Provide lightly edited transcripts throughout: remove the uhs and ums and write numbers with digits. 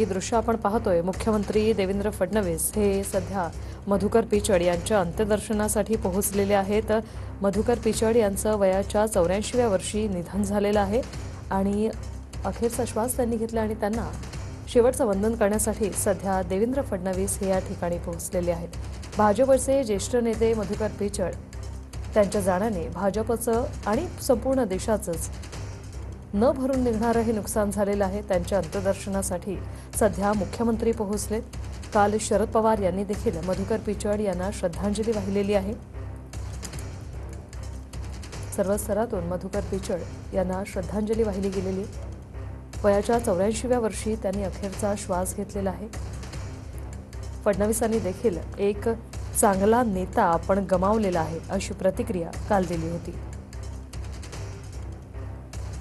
ही दृश्य आपण पाहतोय। मुख्यमंत्री देवेंद्र फडणवीस हे सध्या मधुकर पिचड यांच्या अंत्यदर्शनासाठी पोहोचलेले आहेत। मधुकर पिचड यांचं वयाच्या 84व्या वर्षी निधन झालेलं आहे आणि अखेरचा श्वास त्यांनी घेतला आणि त्यांना शेवटचं वंदन करण्यासाठी सध्या देवेंद्र फडणवीस हे या ठिकाणी पोहोचलेले आहेत। भाजपचे ज्येष्ठ नेते मधुकर पिचड त्यांच्या जाण्याने भाजपचं आणि संपूर्ण देशाचंच न भरून निघणारं हे नुकसान झालेलं आहे। त्यांच्या अंत्यदर्शनासाठी सध्या मुख्यमंत्री पोहोचले। काल शरद पवार यांनी देखील मधुकर पिचड यांना श्रद्धांजली वाहिलेली आहे। सर्व स्तरातून मधुकर पिचड यांना श्रद्धांजली वाहिली गेलेली। वयाच्या 84व्या वर्षी त्यांनी अखेरचा श्वास घेतलेला आहे। फडणवीसांनी देखील एक चांगला नेता आपण गमावलेला आहे अशी प्रतिक्रिया काल दिली होती।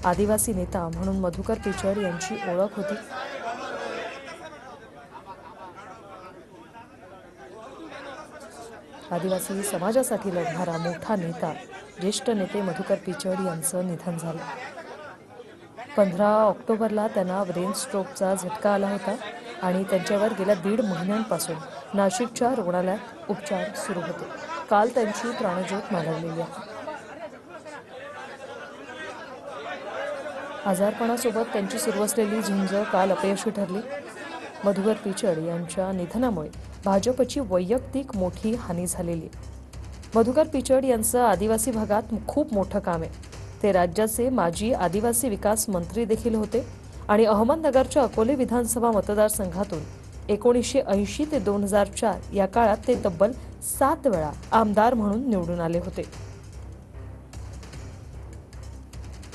आदिवासी नेता म्हणून मधुकर पिचड यांची ओळख होती। आदिवासी समाजासाठी लढणारा मोठा नेता ज्येष्ठ नेते मधुकर पिचड यांचं निधन झालं। 15 ऑक्टोबरला त्यांना ब्रेन स्ट्रोकचा झटका आला होता आणि त्यांच्यावर गेल्या 1.5 महिन्यांपासून नाशिकच्या रुग्णालयात उपचार सुरू होते। काल त्यांची प्राणज्योत मालवलेली आहे। आजारपणासोबत त्यांची सुरू असलेली झुंज काल अपयशी ठरली। मधुकर पिचड यांच्या निधनामुळे भाजपची वैयक्तिक मोठी हानी झालेली। मधुकर पिचड यांचं आदिवासी भागात खूप मोठं काम आहे। ते राज्याचे माजी आदिवासी विकास मंत्री देखील होते आणि अहमदनगरच्या अकोले विधानसभा मतदारसंघातून 1980 ते 2004 या काळात ते तब्बल 7 वेळा आमदार म्हणून निवडून आले होते।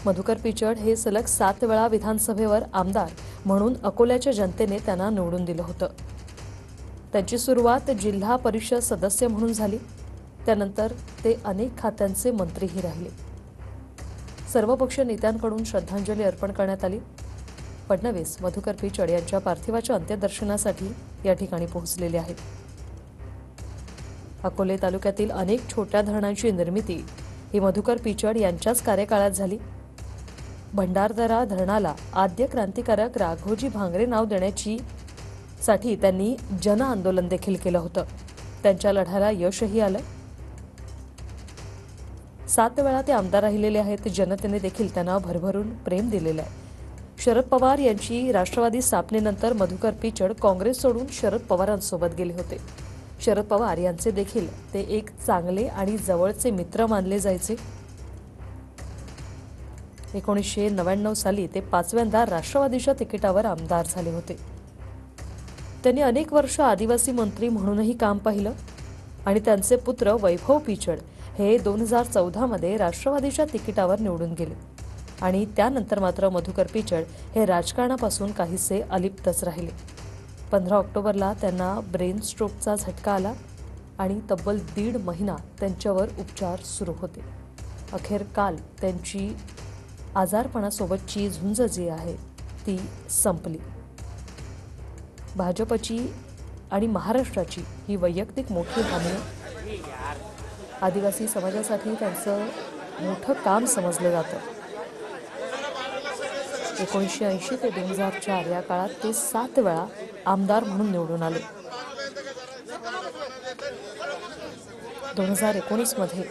मधुकर पिचड हे सलग 7 वेळा विधानसभेवर आमदार म्हणून अकोल्याच्या जनतेने त्यांना निवडून दिलं होतं। त्यांची सुरुवात जिल्हा परिषद सदस्य म्हणून झाली। त्यानंतर ते अनेक खात्यांचे मंत्रीही राहिले। सर्वपक्षीय नेत्यांकडून श्रद्धांजली अर्पण करण्यात आली। फडणवीस मधुकर पिचड यांच्या पार्थिवाच्या अंत्यदर्शनासाठी या ठिकाणी पोहोचलेले आहेत। अकोले तालुक्यातील अनेक छोट्या धरणांची निर्मिती ही मधुकर पिचड यांच्याच कार्यकाळात झाली। भंडारदरा धरणाला आद्य क्रांतिकारक राघोजी भांगरे नाव देण्यासाठी त्यांनी जन आंदोलन देखील केलं होतं। त्यांच्या लढ्याला यशही आलं। 7 वेळा ते आमदार राहिलेले आहेत। जनतेने देखील त्यांना भरभरून प्रेम दिलेलं आहे। शरद पवार यांची राष्ट्रवादी स्थापनेनंतर मधुकर पिचड काँग्रेस सोडून शरद पवारांसोबत गेले होते। शरद पवार यांचे देखील ते एक चांगले आणि जवळचे मित्र मानले जायचे। 1999 साली ते 5व्यांदा राष्ट्रवादीच्या तिकिटावर आमदार झाले होते। त्यांनी अनेक वर्ष आदिवासी मंत्री म्हणूनही काम पाहिलं आणि त्यांचे पुत्र वैभव पिचड हे 2014 मध्ये राष्ट्रवादीच्या तिकिटावर निवडून गेले आणि त्यानंतर मात्र मधुकर पिचड हे राजकारणापासून काहीसे अलिप्तच राहिले। 15 ऑक्टोबरला त्यांना ब्रेन स्ट्रोकचा झटका आला आणि तब्बल 1.5 महिना त्यांच्यावर उपचार सुरू होते। अखेर काल त्यांची आजारपणासोबतची झुंज जी आहे ती संपली। भाजपची आणि महाराष्ट्राची ही वैयक्तिक मोठी हानी आहे। आदिवासी समाजासाठी त्यांचं मोठं काम समजलं जातं। 1980 ते 2004 या काळात ते 7 वेळा आमदार म्हणून निवडून आले। 2019 मध्ये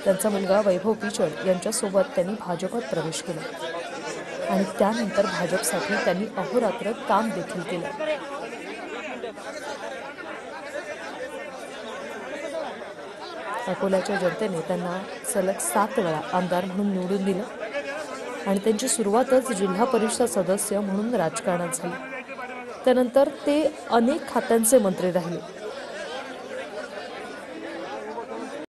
त्यांचा मुलगा वैभव पिचड यांच्यासोबत त्यांनी भाजपात प्रवेश केला आणि त्यानंतर भाजपसाठी त्यांनी अहोरात्र काम देखील केलं। अकोल्याच्या जनतेने त्यांना सलग 7 वेळा आमदार म्हणून निवडून दिलं आणि त्यांची सुरुवातच जिल्हा परिषद सदस्य म्हणून राजकारणात झाली। त्यानंतर ते अनेक खात्यांचे मंत्री राहिले।